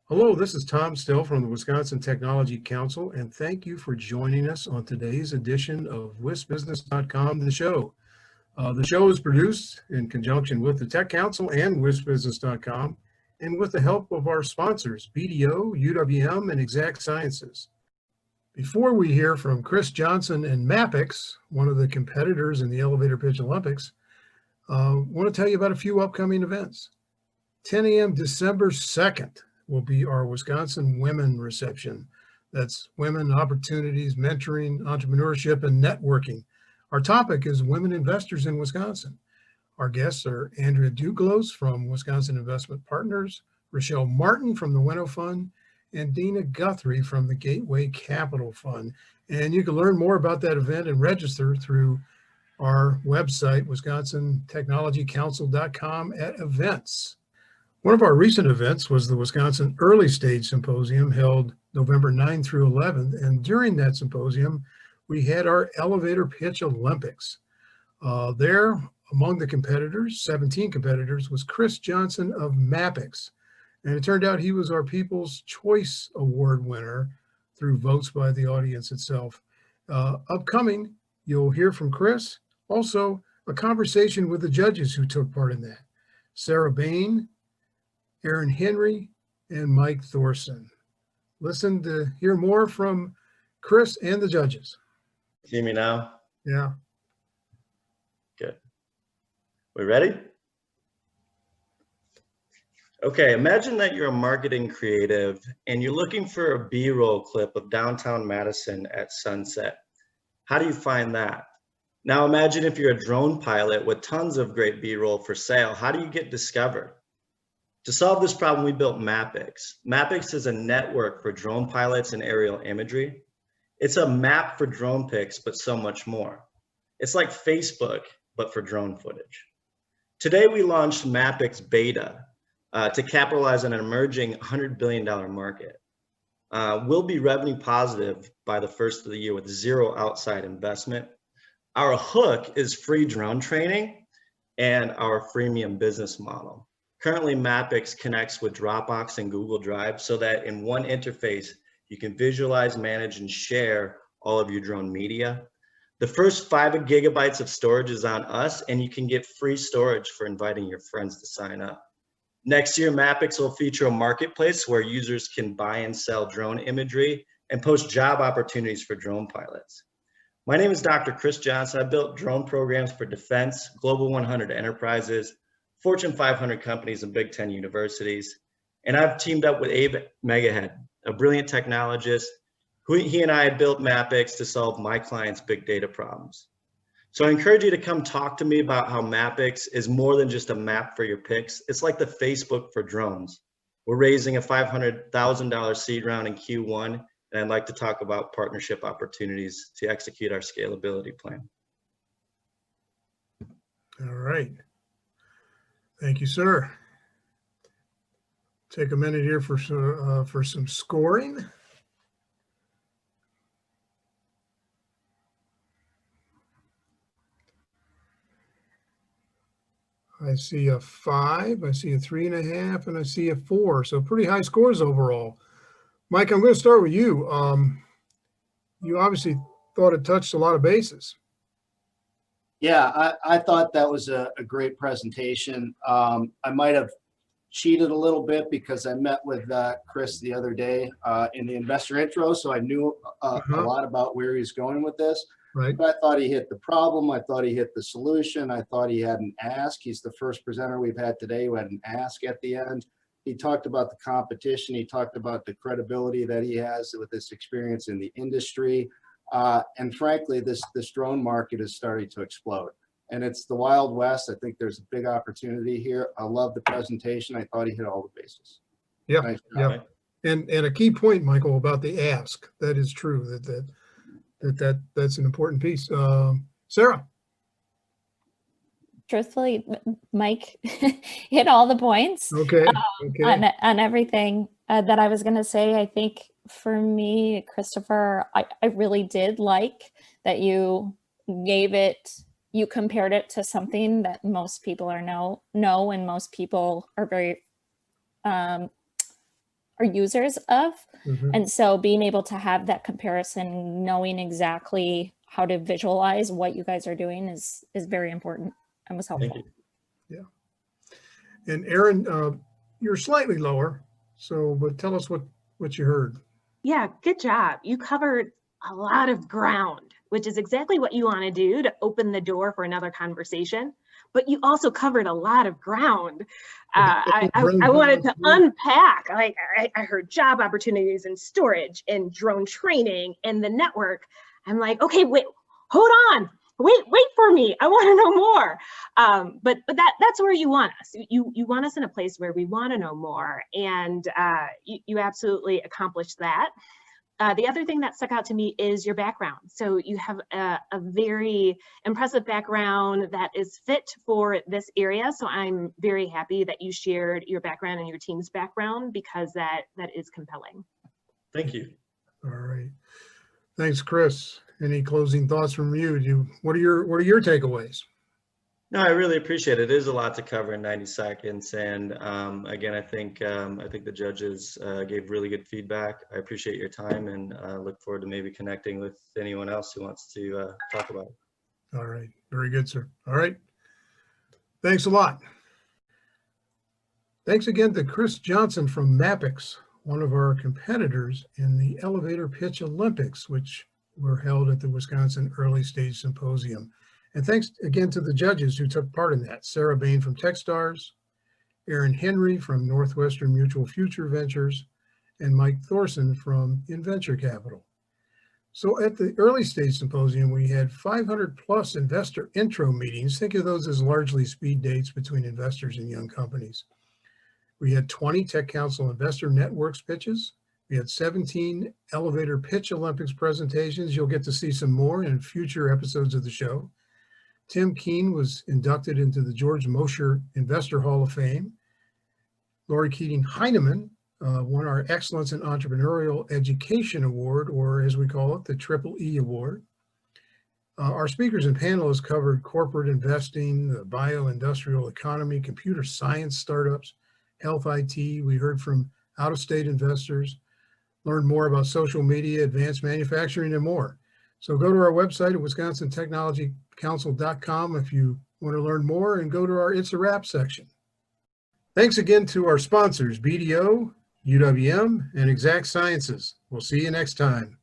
Hello, this is Tom Still from the Wisconsin Technology Council, and thank you for joining us on today's edition of WisBusiness.com, the show. The show is produced in conjunction with the Tech Council and WisBusiness.com, and with the help of our sponsors, BDO, UWM, and Exact Sciences. Before we hear from Chris Johnson and Mapix, one of the competitors in the Elevator Pitch Olympics, I want to tell you about a few upcoming events. 10 a.m. December 2nd. Will be our Wisconsin Women Reception. That's women opportunities, mentoring, entrepreneurship, and networking. Our topic is women investors in Wisconsin. Our guests are Andrea Duclos from Wisconsin Investment Partners, Rochelle Martin from the Winnow Fund, and Dina Guthrie from the Gateway Capital Fund. And you can learn more about that event and register through our website, wisconsin-technology-council.com at events. One of our recent events was the Wisconsin Early Stage Symposium held November 9 through 11th. And during that symposium, we had our Elevator Pitch Olympics. There, among the competitors, 17 competitors, was Chris Johnson of Mapix. And it turned out he was our People's Choice Award winner through votes by the audience itself. Upcoming, you'll hear from Chris. Also, a conversation with the judges who took part in that. Sarah Bain, Aaron Henry, and Mike Thorson. Listen to hear more from Chris and the judges. See me now? Yeah. Good. We ready? Okay, imagine that you're a marketing creative and you're looking for a B-roll clip of downtown Madison at sunset. How do you find that? Now imagine if you're a drone pilot with tons of great B-roll for sale. How do you get discovered? To solve this problem, we built Mapix. Mapix is a network for drone pilots and aerial imagery. It's a map for drone pics, but so much more. It's like Facebook, but for drone footage. Today, we launched Mapix Beta to capitalize on an emerging $100 billion market. We'll be revenue positive by the first of the year with zero outside investment. Our hook is free drone training and our freemium business model. Currently, Mapix connects with Dropbox and Google Drive so that in one interface, you can visualize, manage, and share all of your drone media. The first 5 gigabytes of storage is on us, and you can get free storage for inviting your friends to sign up. Next year, Mapix will feature a marketplace where users can buy and sell drone imagery and post job opportunities for drone pilots. My name is Dr. Chris Johnson. I built drone programs for defense, Global 100 enterprises, Fortune 500 companies, and Big 10 universities. And I've teamed up with Abe Megahead, a brilliant technologist, who he and I built Mapix to solve my clients' big data problems. So I encourage you to come talk to me about how Mapix is more than just a map for your pics. It's like the Facebook for drones. We're raising a $500,000 seed round in Q1, and I'd like to talk about partnership opportunities to execute our scalability plan. All right. Thank you, sir. Take a minute here for some scoring. I see a 5, I see a 3.5, and I see a 4. So pretty high scores overall. Mike, I'm going to start with you. You obviously thought it touched a lot of bases. Yeah, I thought that was a great presentation. I might have cheated a little bit because I met with Chris the other day in the investor intro, so I knew a lot about where he's going with this. Right. But I thought he hit the problem. I thought he hit the solution. I thought he had an ask. He's the first presenter we've had today who had an ask at the end. He talked about the competition. He talked about the credibility that he has with his experience in the industry. And frankly, this drone market is starting to explode. And it's the Wild West. I think there's a big opportunity here. I love the presentation. I thought he hit all the bases. Yeah, nice yeah. And a key point, Michael, about the ask. That is true. That's an important piece. Sarah. Truthfully, Mike hit all the points. Okay. On everything that I was going to say. I think for me, Christopher, I really did like that you compared it to something that most people know and most people are very are users of. Mhm. And so being able to have that comparison, knowing exactly how to visualize what you guys are doing is very important and was Thank helpful. you. And Aaron, you're slightly lower, so, but tell us what you heard. Yeah, good job. You covered a lot of ground, which is exactly what you want to do to open the door for another conversation. But you also covered a lot of ground. I wanted to unpack. Like I heard job opportunities and storage and drone training and the network. I'm like, okay, wait, hold on. Wait for me. I want to know more. But that's where you want us. You want us in a place where we want to know more, and you absolutely accomplished that. The other thing that stuck out to me is your background. So you have a very impressive background that is fit for this area. So I'm very happy that you shared your background and your team's background, because that is compelling. Thank you. All right. Thanks, Chris. Any closing thoughts from you? What are your takeaways? No, I really appreciate it. It is a lot to cover in 90 seconds. And again, I think the judges gave really good feedback. I appreciate your time, and look forward to maybe connecting with anyone else who wants to talk about it. All right. Very good, sir. All right. Thanks a lot. Thanks again to Chris Johnson from Mapix, one of our competitors in the Elevator Pitch Olympics, which were held at the Wisconsin Early Stage Symposium. And thanks again to the judges who took part in that. Sarah Bain from Techstars, Aaron Henry from Northwestern Mutual Future Ventures, and Mike Thorson from InVenture Capital. So at the Early Stage Symposium, we had 500 plus investor intro meetings. Think of those as largely speed dates between investors and young companies. We had 20 Tech Council Investor Networks pitches. We had 17 Elevator Pitch Olympics presentations. You'll get to see some more in future episodes of the show. Tim Keene was inducted into the George Mosher Investor Hall of Fame. Lori Keating Heineman won our Excellence in Entrepreneurial Education Award, or as we call it, the Triple E Award. Our speakers and panelists covered corporate investing, the bio-industrial economy, computer science startups, health IT. We heard from out-of-state investors, learned more about social media, advanced manufacturing, and more. So go to our website at wisconsintechnologycouncil.com if you want to learn more, and go to our It's a Wrap section. Thanks again to our sponsors, BDO, UWM, and Exact Sciences. We'll see you next time.